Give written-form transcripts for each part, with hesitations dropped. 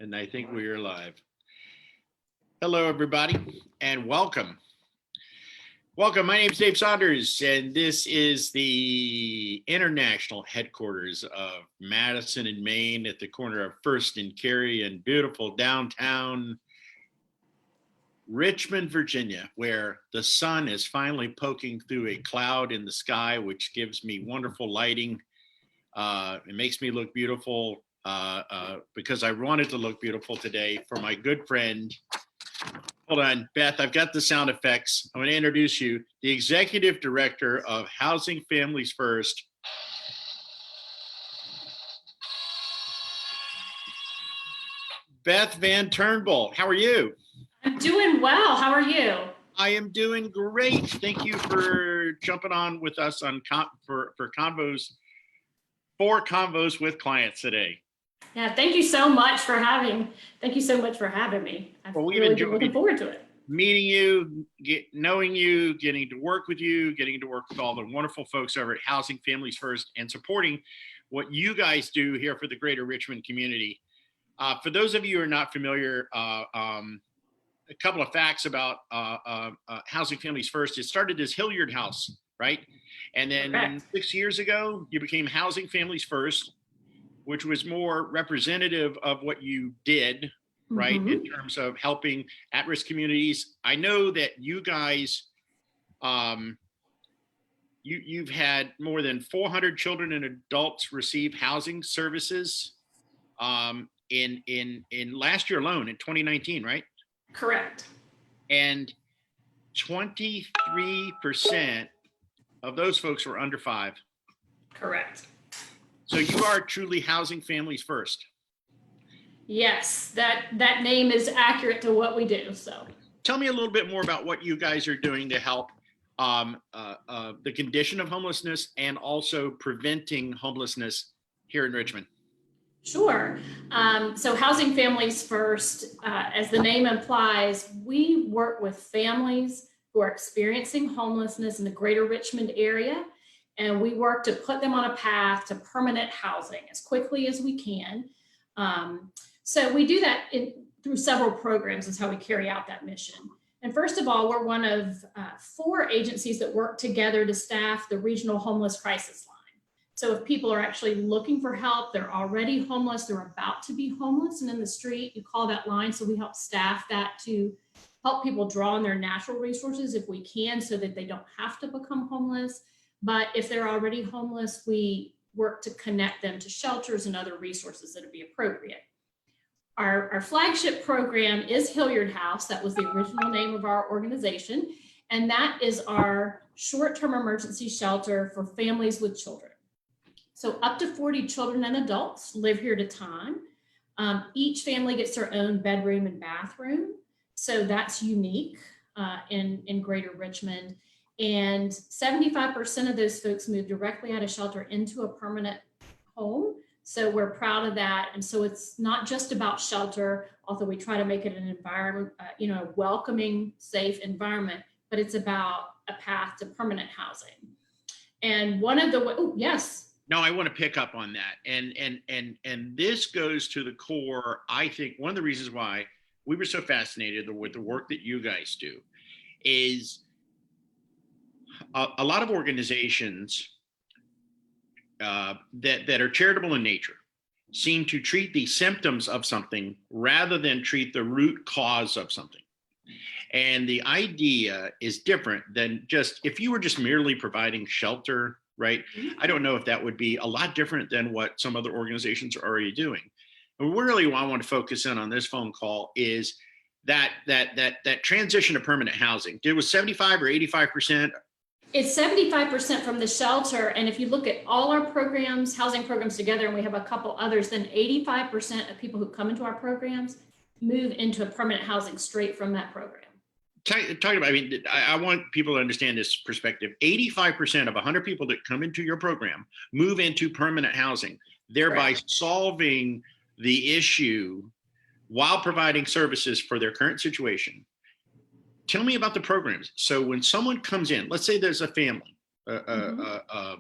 And I think we are live. Hello, everybody, and welcome. Welcome. My name is Dave Saunders, and this is the international headquarters of Madison+Main at the corner of First and Cary in beautiful downtown Richmond, Virginia, where the sun is finally poking through a cloud in the sky, which gives me wonderful lighting. It makes me look beautiful because I wanted to look beautiful today for my good friend. Hold on, Beth, I've got the sound effects. I'm going to introduce you, the Executive Director of Housing Families First. Beth Vann-Turnbull, how are you? I'm doing well. How are you? I am doing great. Thank you for jumping on with us on for Convos, for Convos with clients today. Yeah, thank you so much for having. Thank you so much for having me. I've really been looking forward to it. Meeting you, knowing you, getting to work with you, getting to work with all the wonderful folks over at Housing Families First, and supporting what you guys do here for the greater Richmond community. For those of you who are not familiar, a couple of facts about Housing Families First. It started as Hilliard House, right? And then Correct. 6 years ago, you became Housing Families First, which was more representative of what you did, right? Mm-hmm. In terms of helping at-risk communities. I know that you guys, you've had more than 400 children and adults receive housing services in last year alone, in 2019, right? Correct. And 23% of those folks were under 5. Correct. So you are truly Housing Families First. Yes, that name is accurate to what we do. So tell me a little bit more about what you guys are doing to help the condition of homelessness and also preventing homelessness here in Richmond. Sure. So Housing Families First, as the name implies, we work with families who are experiencing homelessness in the greater Richmond area. And we work to put them on a path to permanent housing as quickly as we can. So we do that through several programs is how we carry out that mission. And first of all, we're one of 4 agencies that work together to staff the regional homeless crisis line. So if people are actually looking for help, they're already homeless, they're about to be homeless and in the street, you call that line. So we help staff that to help people draw on their natural resources if we can so that they don't have to become homeless. But if they're already homeless, we work to connect them to shelters and other resources that would be appropriate. Our flagship program is Hilliard House. That was the original name of our organization. And that is our short-term emergency shelter for families with children. So up to 40 children and adults live here at a time. Each family gets their own bedroom and bathroom. So that's unique in greater Richmond. And 75% of those folks move directly out of shelter into a permanent home. So we're proud of that. And so it's not just about shelter, although we try to make it an environment, a welcoming, safe environment, but it's about a path to permanent housing. And one of the, yes. No, I want to pick up on that. And this goes to the core. I think one of the reasons why we were so fascinated with the work that you guys do is a lot of organizations that are charitable in nature seem to treat the symptoms of something rather than treat the root cause of something. And the idea is different than just, if you were just merely providing shelter, right? I don't know if that would be a lot different than what some other organizations are already doing. And really what I want to focus in on this phone call is that transition to permanent housing. It was 75 or 85%. It's 75% from the shelter. And if you look at all our programs, housing programs together, and we have a couple others, then 85% of people who come into our programs move into a permanent housing straight from that program. Talking about, I want people to understand this perspective. 85% of 100 people that come into your program move into permanent housing, thereby Correct. solving the issue while providing services for their current situation. Tell me about the programs. So when someone comes in, let's say there's a family, a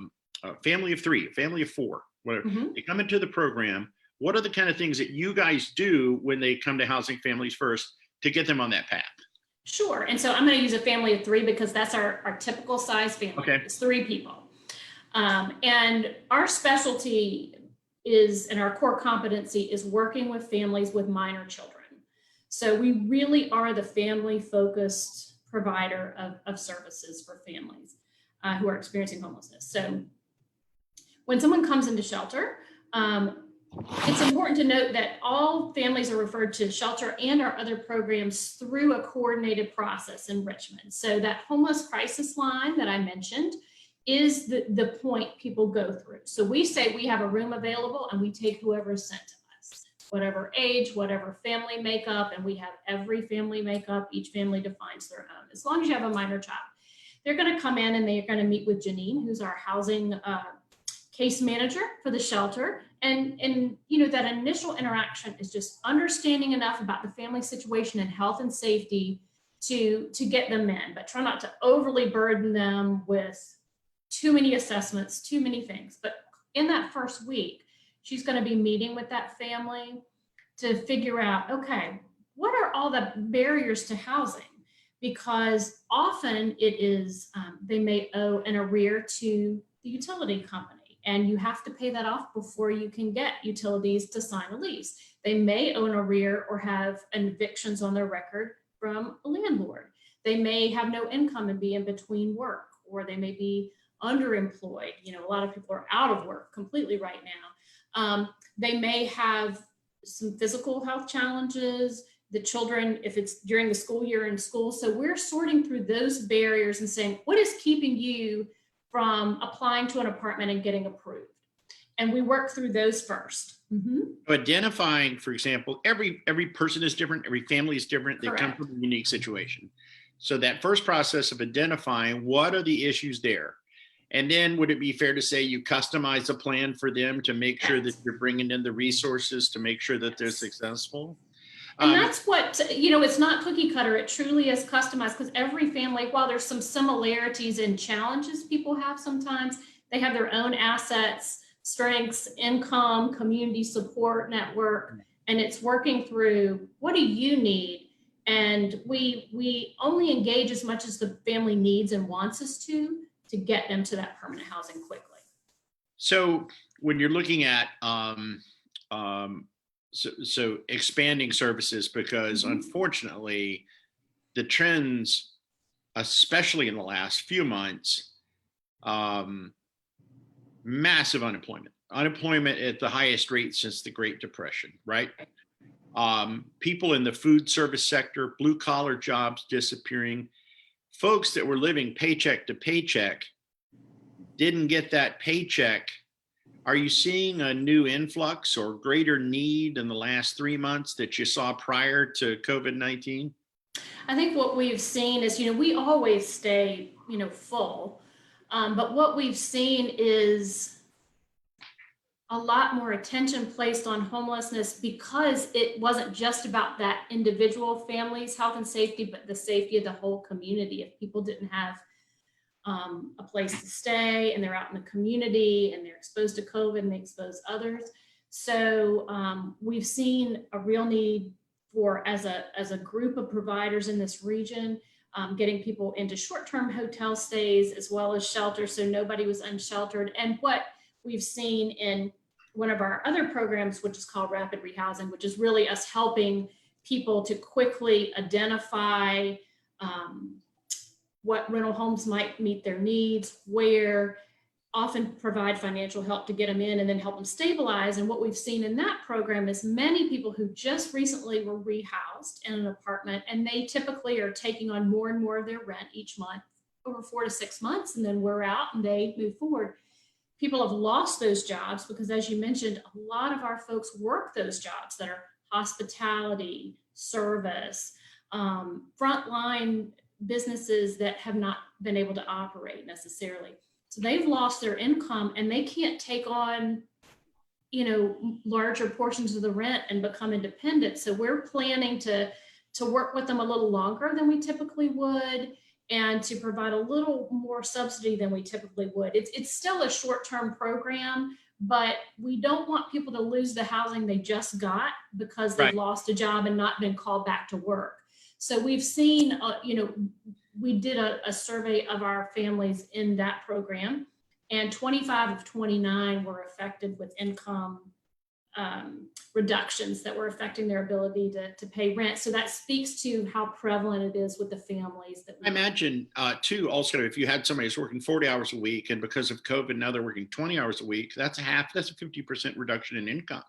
family of 3, a family of 4, whatever. They come into the program. what are the kind of things that you guys do when they come to Housing Families First to get them on that path? Sure. And so I'm going to use a family of 3 because that's our typical size family. Okay. It's 3 people. And our specialty is, and our core competency is working with families with minor children. So we really are the family-focused provider of services for families who are experiencing homelessness. So when someone comes into shelter, it's important to note that all families are referred to shelter and our other programs through a coordinated process in Richmond. So that homeless crisis line that I mentioned is the point people go through. So we say we have a room available and we take whoever is sent to us, whatever age, whatever family makeup, and we have every family makeup. Each family defines their own, as long as you have a minor child. They're going to come in and they're going to meet with Janine, who's our housing case manager for the shelter. And you know, that initial interaction is just understanding enough about the family situation and health and safety to get them in, but try not to overly burden them with too many assessments, too many things. But in that first week, she's going to be meeting with that family to figure out, okay, what are all the barriers to housing? Because often it is, they may owe an arrear to the utility company, and you have to pay that off before you can get utilities to sign a lease. They may owe an arrear or have evictions on their record from a landlord. They may have no income and be in between work, or they may be underemployed. You know, a lot of people are out of work completely right now. They may have some physical health challenges, the children, if it's during the school year in school. So we're sorting through those barriers and saying, what is keeping you from applying to an apartment and getting approved? And we work through those first. Identifying, for example, every person is different, every family is different. They come Correct. from a unique situation. So that first process of identifying what are the issues there. And then would it be fair to say you customize a plan for them to make sure that you're bringing in the resources to make sure that they're successful? And that's what, you know, it's not cookie cutter. It truly is customized, because every family, while there's some similarities and challenges people have sometimes, they have their own assets, strengths, income, community support network, and it's working through, what do you need? And we only engage as much as the family needs and wants us to get them to that permanent housing quickly. So when you're looking at so expanding services, because unfortunately the trends, especially in the last few months, massive unemployment at the highest rate since the Great Depression, right? People in the food service sector, blue collar jobs disappearing. Folks that were living paycheck to paycheck didn't get that paycheck. Are you seeing a new influx or greater need in the last 3 months that you saw prior to COVID-19? I think what we've seen is, you know, we always stay, you know, full. But what we've seen is a lot more attention placed on homelessness, because it wasn't just about that individual family's health and safety, but the safety of the whole community. If people didn't have a place to stay and they're out in the community and they're exposed to COVID and they expose others. So we've seen a real need for, as a group of providers in this region, getting people into short-term hotel stays as well as shelter, so nobody was unsheltered. And what we've seen in one of our other programs, which is called Rapid Rehousing, which is really us helping people to quickly identify what rental homes might meet their needs, where, often provide financial help to get them in and then help them stabilize. And what we've seen in that program is many people who just recently were rehoused in an apartment, and they typically are taking on more and more of their rent each month over 4 to 6 months, and then we're out and they move forward. People have lost those jobs because, as you mentioned, a lot of our folks work those jobs that are hospitality, service, frontline businesses that have not been able to operate necessarily. So they've lost their income and they can't take on, you know, larger portions of the rent and become independent. So we're planning to work with them a little longer than we typically would, and to provide a little more subsidy than we typically would. It's still a short-term program, but we don't want people to lose the housing they just got because they've Right. lost a job and not been called back to work. So we've seen, we did a survey of our families in that program, and 25 of 29 were affected with income reductions that were affecting their ability to pay rent. So that speaks to how prevalent it is with the families that I imagine too, also, if you had somebody who's working 40 hours a week and because of COVID, now they're working 20 hours a week, that's a 50% reduction in income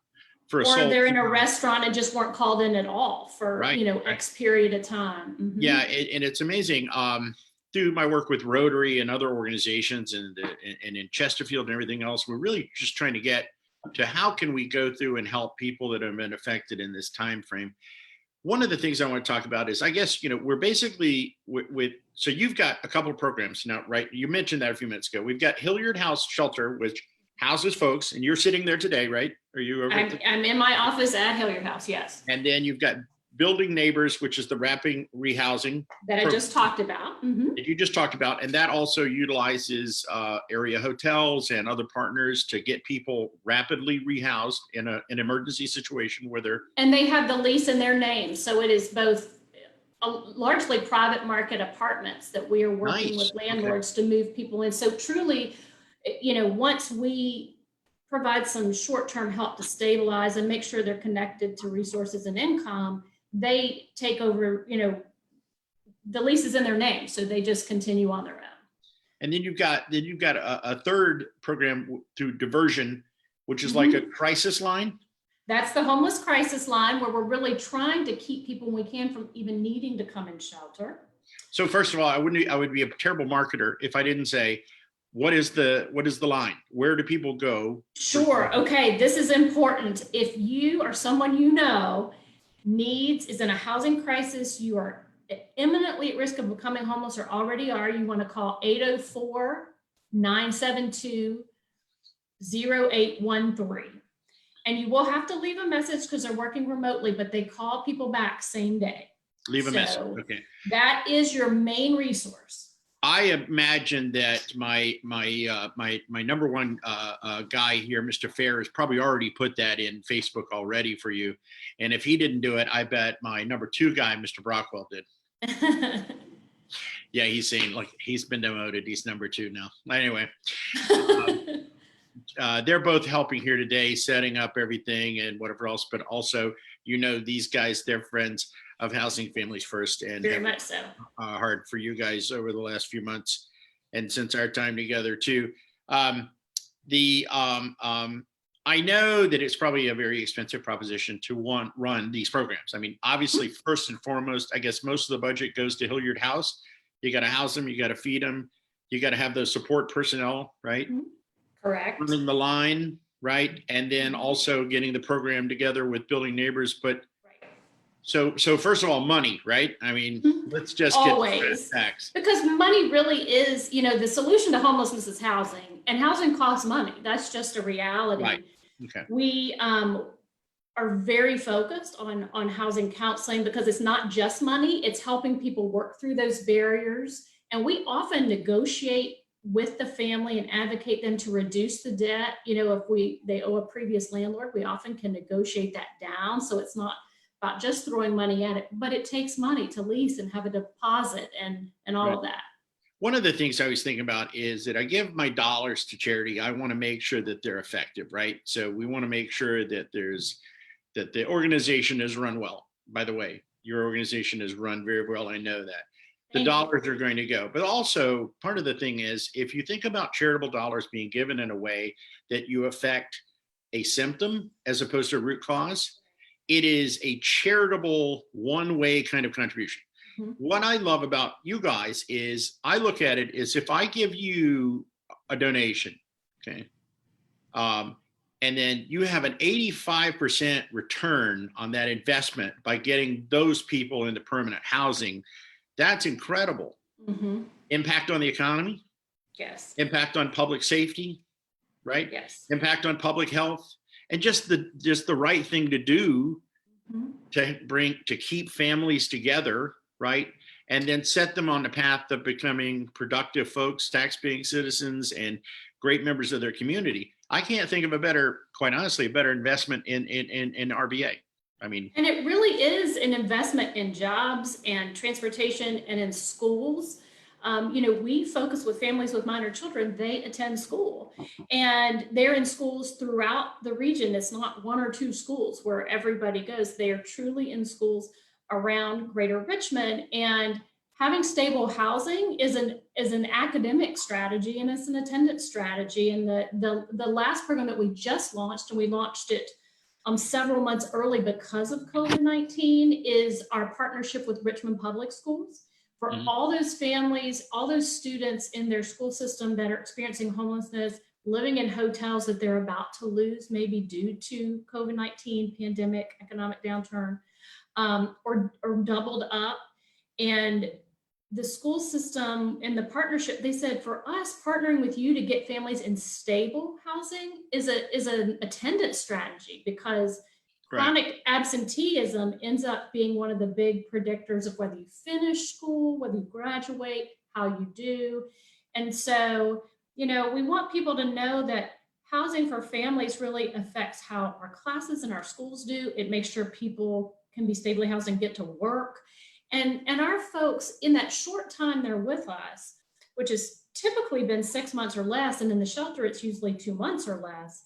for a or sole. they're in a restaurant and just weren't called in at all for, Right, X period of time. Mhm. Yeah, and it's amazing. Through my work with Rotary and other organizations and in Chesterfield and everything else, we're really just trying to get to how can we go through and help people that have been affected in this time frame. One of the things I want to talk about is, I guess, we're basically so you've got a couple of programs now, right? You mentioned that a few minutes ago. We've got Hilliard House Shelter, which houses folks, and you're sitting there today, right? Are you over? I'm in my office at Hilliard House, yes. And then you've got Building Neighbors, which is the wrapping rehousing that I just talked about. Mhm. that you just talked about, and that also utilizes area hotels and other partners to get people rapidly rehoused in an emergency situation where they're. And they have the lease in their name, so it is both largely private market apartments that we are working Nice. with landlords to move people in. So truly, once we provide some short-term help to stabilize and make sure they're connected to resources and income, they take over, the lease is in their name, so they just continue on their own. And then you've got a third program through Diversion, which is like a crisis line. That's the homeless crisis line, where we're really trying to keep people when we can from even needing to come in shelter. So first of all, I would be a terrible marketer if I didn't say, what is the line? Where do people go? Sure. Okay. This is important. If you or someone is in a housing crisis, you are imminently at risk of becoming homeless or already are, you want to call 804-972-0813. And you will have to leave a message because they're working remotely, but they call people back same day. Leave a message. Okay. That is your main resource. I imagine that my number one guy here, Mr. Fair, has probably already put that in Facebook already for you. And if he didn't do it, I bet my number two guy, Mr. Brockwell, did. Yeah, he's saying, like, he's been demoted. He's number two now. Anyway, they're both helping here today, setting up everything and whatever else. But also, these guys, they're friends of Housing Families First, and very much so. Hard for you guys over the last few months, and since our time together too. I know that it's probably a very expensive proposition to run these programs. I mean, obviously, first and foremost, I guess most of the budget goes to Hilliard House. You got to house them, you got to feed them, you got to have those support personnel, right? Correct. Running the line, right, and then also getting the program together with Building Neighbors, but. So first of all, money, right? I mean, let's just always get facts. Because money really is, the solution to homelessness is housing, and housing costs money. That's just a reality. Right. Okay. We are very focused on housing counseling because it's not just money, it's helping people work through those barriers. And we often negotiate with the family and advocate them to reduce the debt. If they owe a previous landlord, we often can negotiate that down. So it's not about just throwing money at it, but it takes money to lease and have a deposit and all of that. One of the things I was thinking about is that I give my dollars to charity. I want to make sure that they're effective, right? So we want to make sure that that the organization is run well. By the way, your organization is run very well. I know that. The dollars are going to go. But also, part of the thing is, if you think about charitable dollars being given in a way that you affect a symptom as opposed to a root cause, it is a charitable one-way kind of contribution. What I love about you guys is I look at it as if I give you a donation, okay, and then you have an 85% return on that investment by getting those people into permanent housing. That's incredible. Impact on the economy. Yes. Impact on public safety, right? Yes. Impact on public health. And just the right thing to do to keep families together, right? And then set them on the path of becoming productive folks, tax-paying citizens, and great members of their community. I can't think of a better, quite honestly, a better investment in RBA. I mean, And it really is an investment in jobs and transportation and in schools. We focus with families with minor children, they attend school and they're in schools throughout the region. It's not one or two schools where everybody goes. They are truly in schools around Greater Richmond. And having stable housing is an academic strategy and it's an attendance strategy. And the last program that we just launched, and we launched it several months early because of COVID-19, is our partnership with Richmond Public Schools for all those families, all those students in their school system that are experiencing homelessness, living in hotels that they're about to lose, maybe due to COVID-19 pandemic, economic downturn, or doubled up. And the school system and the partnership, they said, for us, partnering with you to get families in stable housing is an attendance strategy, because chronic absenteeism ends up being one of the big predictors of whether you finish school, whether you graduate, how you do. And so, we want people to know that housing for families really affects how our classes and our schools do. It makes sure people can be stably housed and get to work. And our folks, in that short time they're with us, which has typically been 6 months or less, and in the shelter it's usually 2 months or less,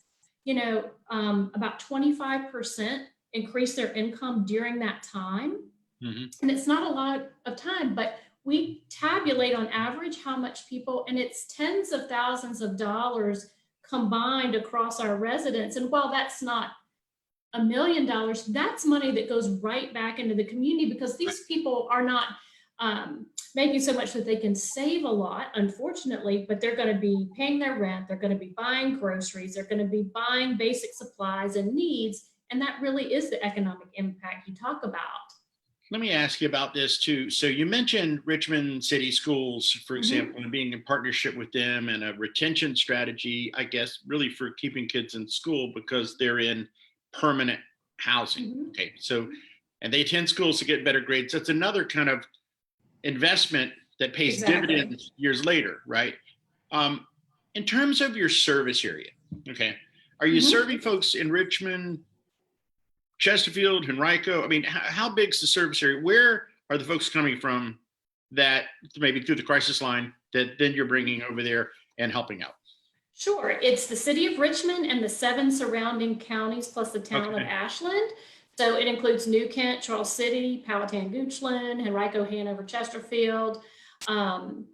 about 25% increase their income during that time. And it's not a lot of time, but we tabulate on average how much people, and it's tens of thousands of dollars combined across our residents. And while that's not $1 million, that's money that goes right back into the community, because these people are not making so much that they can save a lot, unfortunately, but they're going to be paying their rent, they're going to be buying groceries, they're going to be buying basic supplies and needs. And that really is the economic impact you talk about. Let me ask you about this too. So you mentioned Richmond City Schools, for example, and being in partnership with them, and a retention strategy, I guess, really for keeping kids in school because they're in permanent housing. Okay. So, and they attend schools to get better grades. That's another kind of investment that pays dividends years later, right? In terms of your service area, okay, are you serving folks in Richmond, Chesterfield, Henrico? I mean, how big is the service area? Where are the folks coming from that maybe through the crisis line that then you're bringing over there and helping out? Sure. It's the city of Richmond and the 7 surrounding counties plus the town of Ashland. So it includes New Kent, Charles City, Powhatan, Goochland, Henrico, Hanover, Chesterfield. And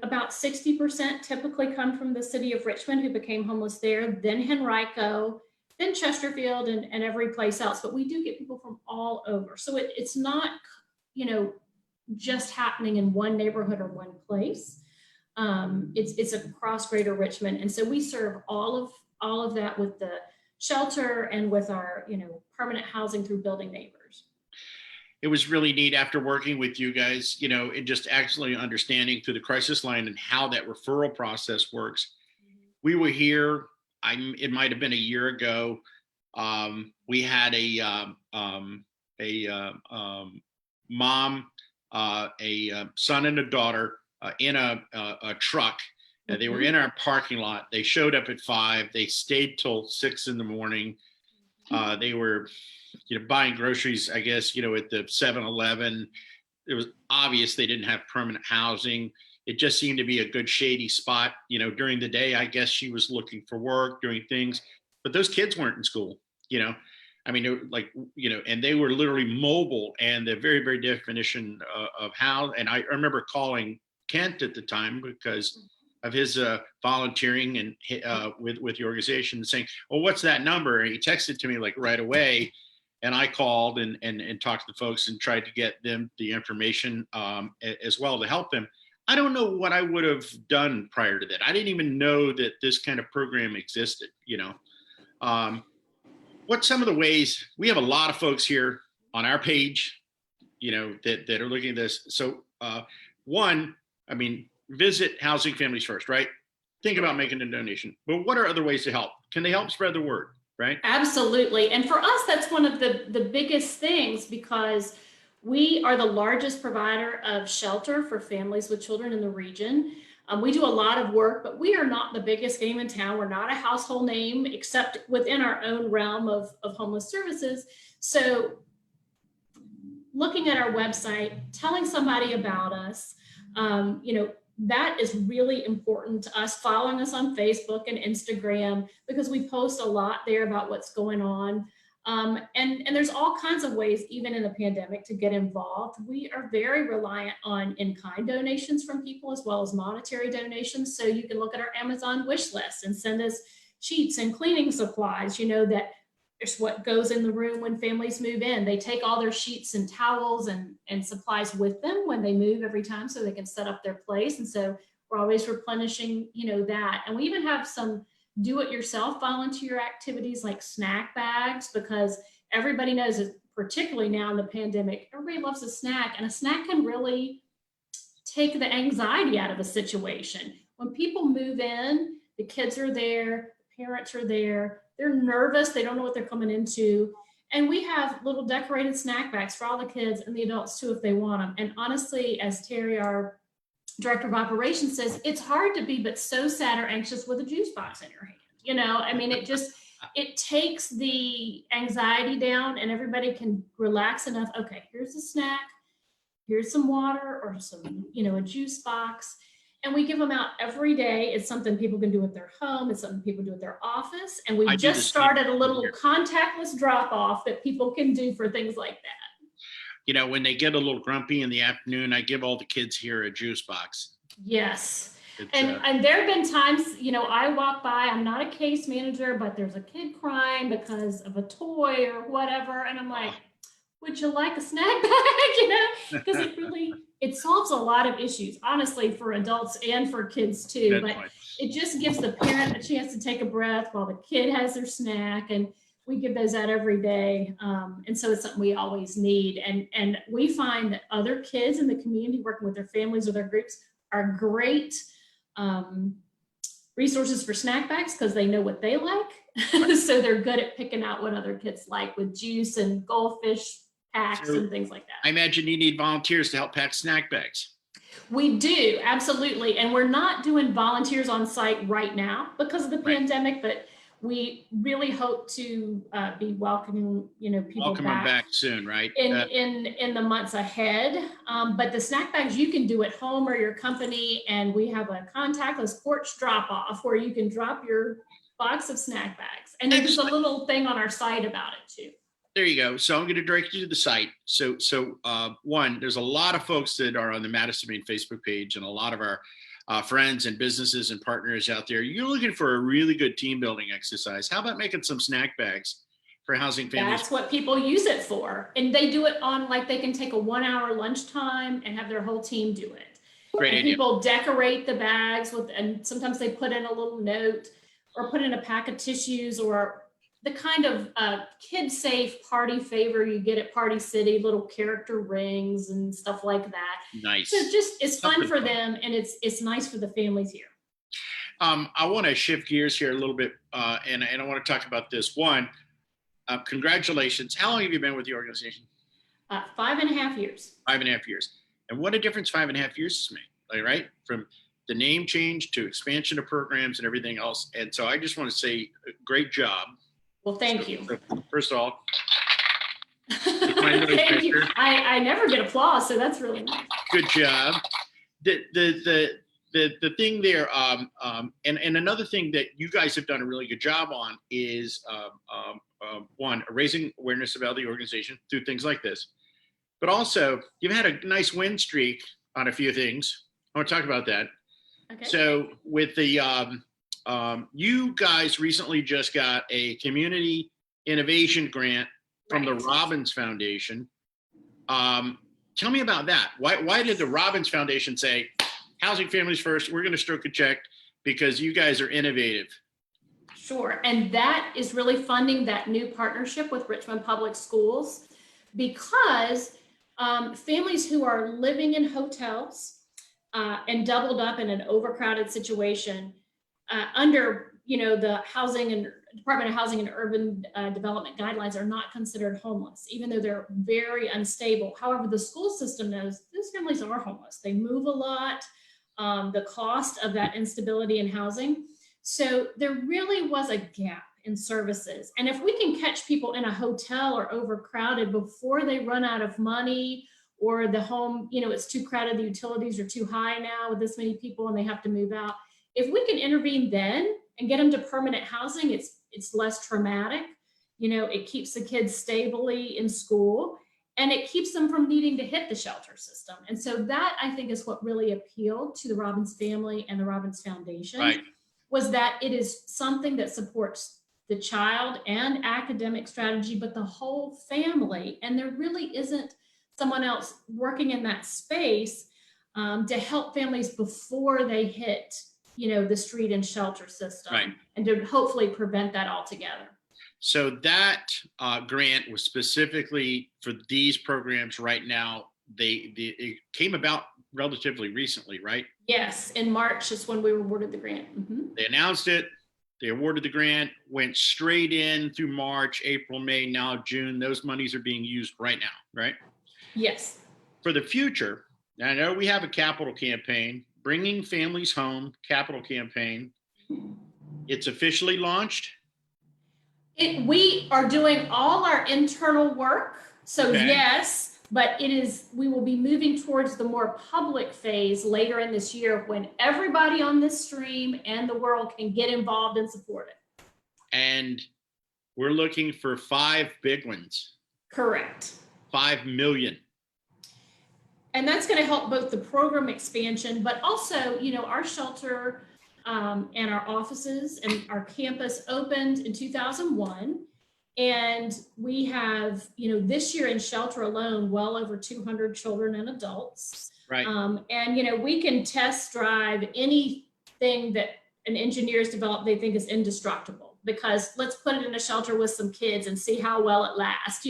about 60% typically come from the city of Richmond who became homeless there, then Henrico, then Chesterfield, and every place else. But we do get people from all over. So it's not, just happening in one neighborhood or one place. It's across Greater Richmond. And so we serve all of that with the shelter and with our, permanent housing through Building Neighbors. It was really neat after working with you guys, and just actually understanding through the crisis line and how that referral process works. We were here, it might have been a year ago. We had a mom, a son and a daughter in a truck. They were in our parking lot. They showed up at 5. They stayed till 6 in the morning. They were, buying groceries, I guess, at the 7-Eleven. It was obvious they didn't have permanent housing. It just seemed to be a good shady spot. During the day, I guess she was looking for work, doing things, but those kids weren't in school, I mean, and they were literally mobile, and the very, very definition of how, and I remember calling Kent at the time because of his volunteering and with the organization, saying, "Well, what's that number?" And he texted to me like right away, and I called and talked to the folks and tried to get them the information as well to help them. I don't know what I would have done prior to that. I didn't even know that this kind of program existed. What's some of the ways? We have a lot of folks here on our page, that are looking at this. So one, I mean, visit Housing Families First, right? Think about making a donation. But what are other ways to help? Can they help spread the word, right? Absolutely. And for us, that's one of the biggest things, because we are the largest provider of shelter for families with children in the region. We do a lot of work, but we are not the biggest game in town. We're not a household name, except within our own realm of homeless services. So looking at our website, telling somebody about us, that is really important to us. Following us on Facebook and Instagram, because we post a lot there about what's going on. And there's all kinds of ways, even in the pandemic, to get involved. We are very reliant on in-kind donations from people as well as monetary donations. So you can look at our Amazon wish list and send us sheets and cleaning supplies. That it's what goes in the room when families move in. They take all their sheets and towels and supplies with them when they move every time, so they can set up their place. And so we're always replenishing, that. And we even have some do-it-yourself volunteer activities like snack bags, because everybody knows that, particularly now in the pandemic, everybody loves a snack, and a snack can really take the anxiety out of a situation. When people move in, the kids are there, the parents are there, they're nervous, they don't know what they're coming into. And we have little decorated snack bags for all the kids and the adults too, if they want them. And honestly, as Terry, our director of operations, says, it's hard to be but so sad or anxious with a juice box in your hand. It takes the anxiety down, and everybody can relax enough. Okay, here's a snack, here's some water or some, a juice box. And we give them out every day. It's something people can do at their home. It's something people do at their office. And we just started a little contactless drop off that people can do for things like that. When they get a little grumpy in the afternoon, I give all the kids here a juice box. Yes. And there have been times, I walk by, I'm not a case manager, but there's a kid crying because of a toy or whatever. And I'm like, would you like a snack bag? Because it solves a lot of issues, honestly, for adults and for kids too. But it just gives the parent a chance to take a breath while the kid has their snack. And we give those out every day. And so it's something we always need. And we find that other kids in the community working with their families or their groups are great resources for snack bags, because they know what they like. So they're good at picking out what other kids like, with juice and goldfish packs and things like that. I imagine you need volunteers to help pack snack bags. We do, absolutely. And we're not doing volunteers on site right now because of the pandemic, but we really hope to be welcoming, people back soon, right? In the months ahead. But the snack bags you can do at home or your company, and we have a contactless porch drop off where you can drop your box of snack bags. And there's a little thing on our site about it too. There you go. So I'm going to direct you to the site. So one, there's a lot of folks that are on the Madison+Main Facebook page, and a lot of our friends and businesses and partners out there. You're looking for a really good team building exercise. How about making some snack bags for housing families? That's what people use it for. And they do it on, like, they can take a 1 hour lunchtime and have their whole team do it. Great idea. People decorate the bags and sometimes they put in a little note or put in a pack of tissues, or the kind of kid-safe party favor you get at Party City, little character rings and stuff like that. Nice. So it's fun for them, and it's nice for the families here. I want to shift gears here a little bit, and I want to talk about this. One, congratulations. How long have you been with the organization? 5.5 years. 5.5 years. And what a difference 5.5 years has made, right? From the name change to expansion of programs and everything else. And so I just want to say, great job. Well, thank you. First of all, thank you. I never get applause, so that's really nice. Good job. The thing there, and another thing that you guys have done a really good job on is one, raising awareness about the organization through things like this, but also you've had a nice win streak on a few things. I want to talk about that. Okay. So with the you guys recently just got a community innovation grant from the Robbins Foundation. Tell me about that. Why did the Robbins Foundation say, housing families first, we're going to stroke a check because you guys are innovative? Sure. And that is really funding that new partnership with Richmond Public Schools, because families who are living in hotels and doubled up in an overcrowded situation under, the housing and Department of Housing and Urban Development guidelines are not considered homeless, even though they're very unstable. However, the school system knows those families are homeless. They move a lot. the cost of that instability in housing. So there really was a gap in services. And if we can catch people in a hotel or overcrowded before they run out of money, or the home, it's too crowded, the utilities are too high now with this many people and they have to move out. If we can intervene then and get them to permanent housing, it's less traumatic. It keeps the kids stably in school, and it keeps them from needing to hit the shelter system. And so that, I think, is what really appealed to the Robbins family and the Robbins Foundation, Right. was that it is something that supports the child and academic strategy, but the whole family. And there really isn't someone else working in that space to help families before they hit, the street and shelter system, Right. and to hopefully prevent that altogether. So that grant was specifically for these programs right now. It came about relatively recently, right? Yes, in March is when we were awarded the grant. Mm-hmm. They announced it, they awarded the grant, went straight in through March, April, May, now June. Those monies are being used right now, right? Yes. For the future, I know we have a capital campaign, Bringing Families Home capital campaign. It's officially launched. We are doing all our internal work. So Okay. yes, but we will be moving towards the more public phase later in this year, when everybody on this stream and the world can get involved and support it. And we're looking for 5 big ones. Correct. 5 million. And that's going to help both the program expansion, but also, our shelter and our offices and our campus opened in 2001. And we have, this year in shelter alone, well over 200 children and adults. Right. And, we can test drive anything that an engineer's developed they think is indestructible, because let's put it in a shelter with some kids and see how well it lasts.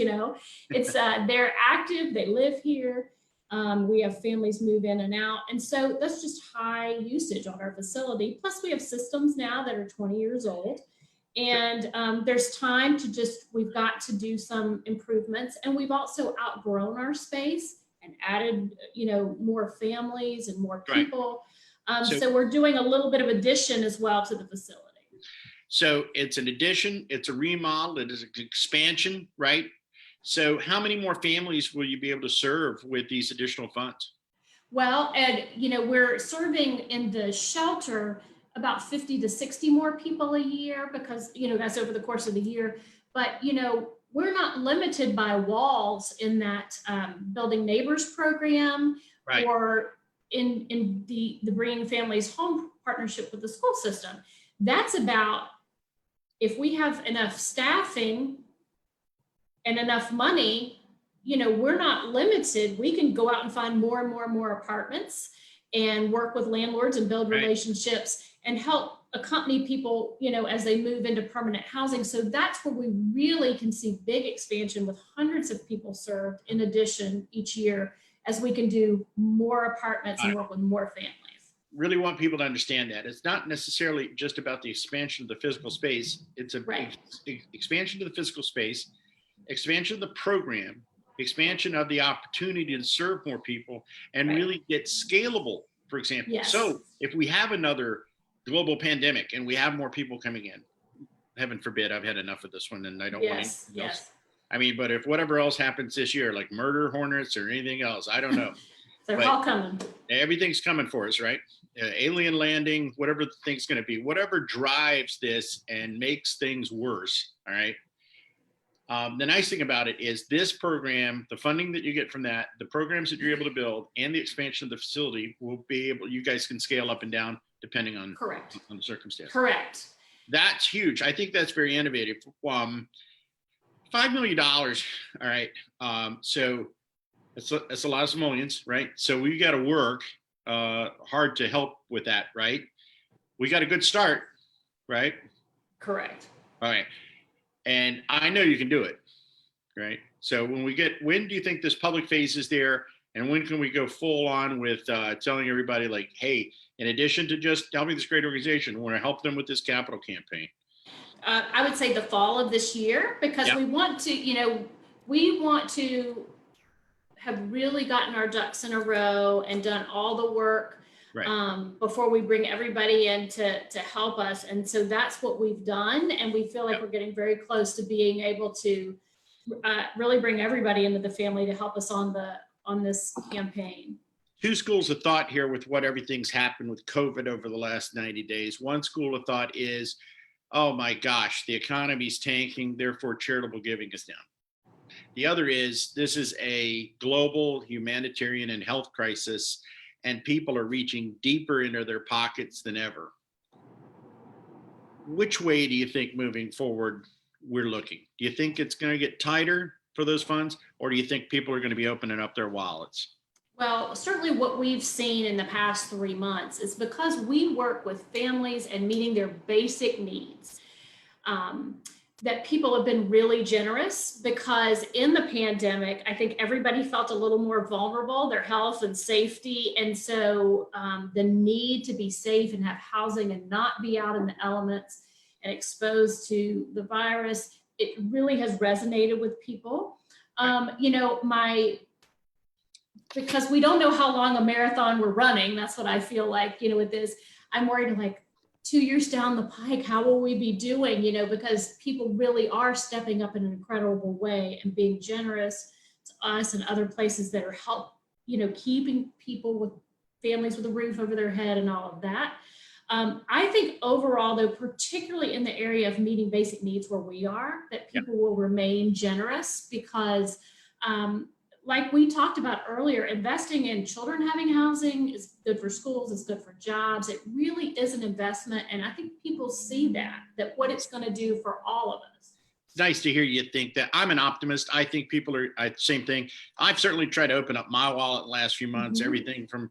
It's they're active, they live here. We have families move in and out. And so that's just high usage on our facility. Plus we have systems now that are 20 years old. And there's time to we've got to do some improvements. And we've also outgrown our space and added, more families and more people. Right. So we're doing a little bit of addition as well to the facility. So it's an addition, it's a remodel, it is an expansion, right? So how many more families will you be able to serve with these additional funds? Well, Ed, we're serving in the shelter about 50 to 60 more people a year, because, that's over the course of the year. But, we're not limited by walls in that Building Neighbors program, right, or in the Bringing Families Home partnership with the school system. That's about, if we have enough staffing and enough money, we're not limited. We can go out and find more and more and more apartments and work with landlords and build relationships and help accompany people, as they move into permanent housing. So that's where we really can see big expansion, with hundreds of people served in addition each year, as we can do more apartments and work with more families. Really want people to understand that it's not necessarily just about the expansion of the physical space. It's a expansion of the physical space, expansion of the program, expansion of the opportunity to serve more people, and really get scalable, for example. Yes. So if we have another global pandemic and we have more people coming in, heaven forbid, I've had enough of this one and I don't want anything else. I mean, but if whatever else happens this year, like murder hornets or anything else, I don't know. They're all coming. Everything's coming for us, right? Alien landing, whatever the thing's going to be, whatever drives this and makes things worse, all right? The nice thing about it is this program, the funding that you get from that, the programs that you're able to build, and the expansion of the facility will be able, you guys can scale up and down depending on, on the circumstance. Correct. That's huge. I think that's very innovative. $5 million, all right? So that's a lot of simoleons, right? So we got to work hard to help with that, right? We got a good start, right? Correct. All right. And I know you can do it, right? So when do you think this public phase is there? And when can we go full on with telling everybody, like, hey, in addition to just helping this great organization, we want to help them with this capital campaign? I would say the fall of this year, because we want to have really gotten our ducks in a row and done all the work Right. before we bring everybody in to help us. And so that's what we've done. And we feel like Yep. we're getting very close to being able to really bring everybody into the family to help us on this campaign. Two schools of thought here with what everything's happened with COVID over the last 90 days. One school of thought is, oh my gosh, the economy's tanking, therefore charitable giving is down. The other is, this is a global humanitarian and health crisis, and people are reaching deeper into their pockets than ever. Which way do you think moving forward we're looking? Do you think it's going to get tighter for those funds, or do you think people are going to be opening up their wallets? Well, certainly what we've seen in the past 3 months is because we work with families and meeting their basic needs, that people have been really generous, because in the pandemic, I think everybody felt a little more vulnerable, their health and safety. And so the need to be safe and have housing and not be out in the elements and exposed to the virus, it really has resonated with people. Because we don't know how long a marathon we're running. That's what I feel like, with this. I'm worried, like 2 years down the pike, how will we be doing? Because people really are stepping up in an incredible way and being generous to us and other places that are keeping people with families with a roof over their head and all of that. I think overall, though, particularly in the area of meeting basic needs where we are, that people will remain generous because like we talked about earlier, investing in children having housing is good for schools, it's good for jobs. It really is an investment. And I think people see that what it's going to do for all of us. It's nice to hear you think that. I'm an optimist. I think people are same thing. I've certainly tried to open up my wallet the last few months, everything from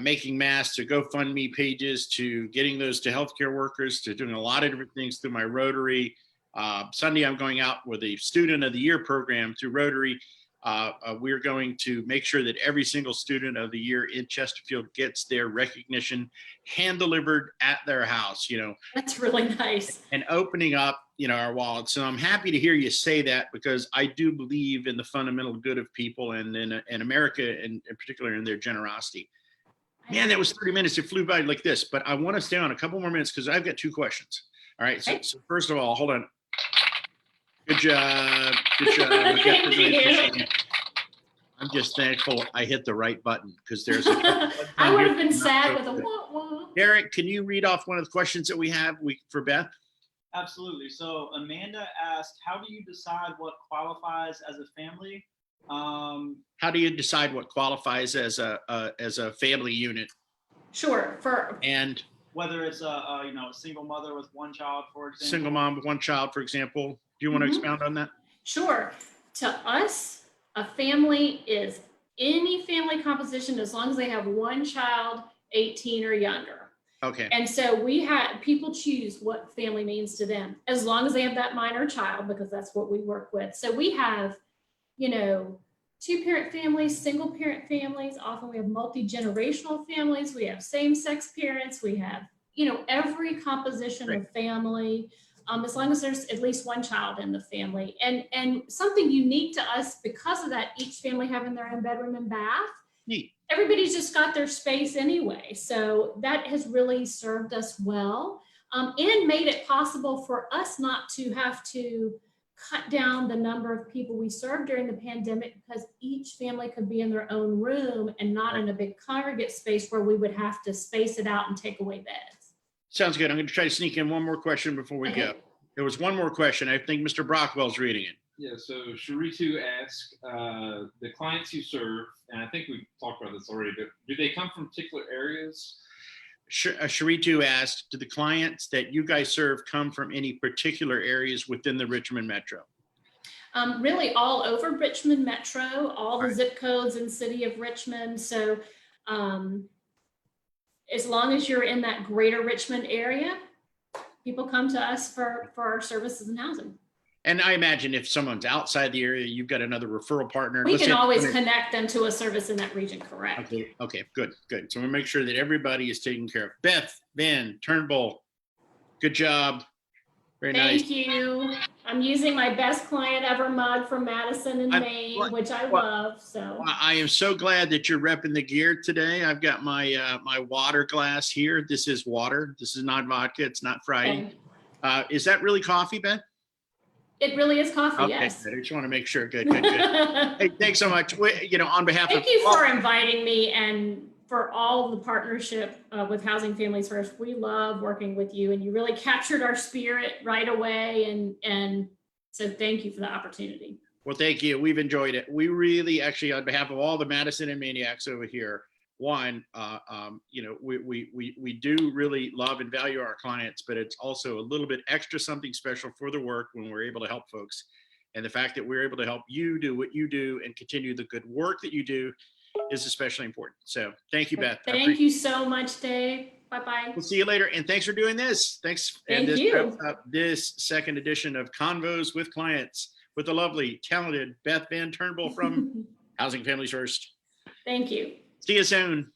making masks to GoFundMe pages to getting those to healthcare workers to doing a lot of different things through my Rotary. Sunday, I'm going out with a Student of the Year program through Rotary. We're going to make sure that every single student of the year in Chesterfield gets their recognition hand delivered at their house, That's really nice. and opening up, our wallets. So I'm happy to hear you say that, because I do believe in the fundamental good of people and in America, and in particular in their generosity. Man, that was 30 minutes. It flew by like this, but I want to stay on a couple more minutes because I've got two questions. All right. So first of all, hold on. Good job. Good job. Thank you. I'm just thankful I hit the right button, because there's I would have been sad with a wah-wah. Derek, can you read off one of the questions that we have for Beth? Absolutely. So Amanda asked, how do you decide what qualifies as a family? How do you decide what qualifies as a family unit? Sure. And whether it's a single mother with one child, for example. Single mom with one child, for example. Do you want to expound on that? Sure. To us, a family is any family composition as long as they have one child, 18 or younger. Okay. And so people choose what family means to them as long as they have that minor child, because that's what we work with. So we have, 2-parent families, single parent families. Often we have multi-generational families. We have same-sex parents. We have, every composition of family, as long as there's at least one child in the family. And something unique to us because of that, each family having their own bedroom and bath. Neat. Everybody's just got their space anyway. So that has really served us well, and made it possible for us not to have to cut down the number of people we served during the pandemic, because each family could be in their own room and not in a big congregate space where we would have to space it out and take away beds. Sounds good. I'm going to try to sneak in one more question before we go. There was one more question. I think Mr. Brockwell's reading it. Yeah, so Sharitu asked, the clients you serve, and I think we've talked about this already, but do they come from particular areas? Sharitu asked, do the clients that you guys serve come from any particular areas within the Richmond Metro? Really all over Richmond Metro, all the zip codes in city of Richmond. So as long as you're in that greater Richmond area, people come to us for our services and housing. And I imagine if someone's outside the area, you've got another referral partner. We can always connect them to a service in that region, correct? Okay, good. So we'll make sure that everybody is taken care of. Beth Vann-Turnbull, good job. Very nice. Thank you. I'm using my best client ever mug from Madison and I- Maine, which I well, love. So I am so glad that you're repping the gear today. I've got my my water glass here. This is water. This is not vodka. It's not Friday. and Is that really coffee, Ben? it really is coffee. Okay, Yes. good. I just want to make sure. Good, good, good. Hey, thanks so much. On behalf of Thank you for inviting me and for all the partnership with Housing Families First. We love working with you, and you really captured our spirit right away. And so thank you for the opportunity. Well, thank you. We've enjoyed it. We really, actually, on behalf of all the Madison and Maniacs over here, we do really love and value our clients, but it's also a little bit extra something special for the work when we're able to help folks. And the fact that we're able to help you do what you do and continue the good work that you do is especially important. So thank you, Beth. Thank you so much, Dave. Bye-bye. We'll see you later. And thanks for doing this. Thanks. Thank and this you. wraps up this second edition of Convos with Clients with the lovely, talented Beth Vann-Turnbull from Housing Families First. Thank you. See you soon.